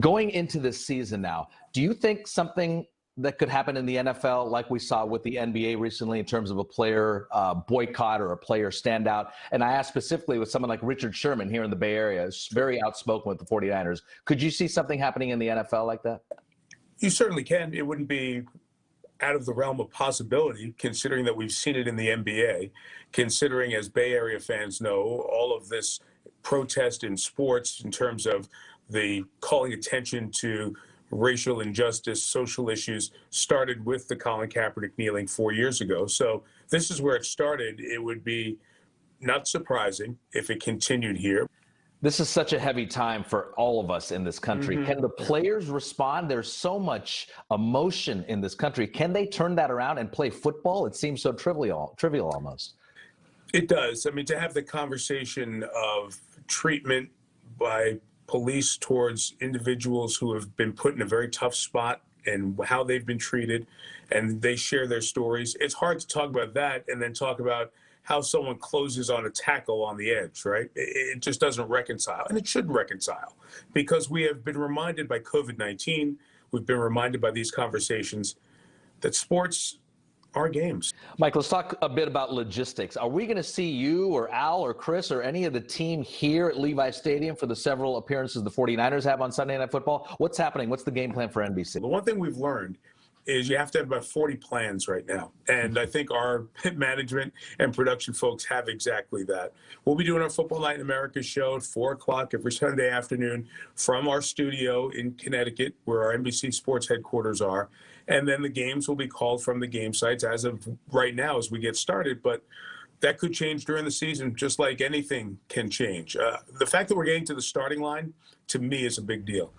Going into this season now, do you think something that could happen in the NFL, like we saw with the NBA recently, in terms of a player boycott or a player standout? And I asked specifically with someone like Richard Sherman here in the Bay Area, is very outspoken with the 49ers. Could you see something happening in the NFL like that? You certainly can. It wouldn't be out of the realm of possibility, considering that we've seen it in the NBA, considering, as Bay Area fans know, all of this protest in sports in terms of the calling attention to racial injustice, social issues, started with the Colin Kaepernick kneeling 4 years ago. So this is where it started. It would be not surprising if it continued here. This is such a heavy time for all of us in this country. Mm-hmm. Can the players respond? There's so much emotion in this country. Can they turn that around and play football? It seems so trivial almost. It does. I mean, to have the conversation of treatment by police towards individuals who have been put in a very tough spot and how they've been treated, and they share their stories. It's hard to talk about that and then talk about how someone closes on a tackle on the edge, right? It just doesn't reconcile, and it shouldn't reconcile, because we have been reminded by COVID-19, we've been reminded by these conversations that sports are games. Mike, let's talk a bit about logistics. Are we going to see you or Al or Chris or any of the team here at Levi Stadium for the several appearances the 49ers have on Sunday Night Football? What's happening? What's the game plan for NBC? The one thing we've learned is you have to have about 40 plans right now. And I think our management and production folks have exactly that. We'll be doing our Football Night in America show at 4 o'clock every Sunday afternoon from our studio in Connecticut, where our NBC Sports headquarters are. And then the games will be called from the game sites as of right now as we get started. But that could change during the season, just like anything can change. The fact that we're getting to the starting line, to me, is a big deal.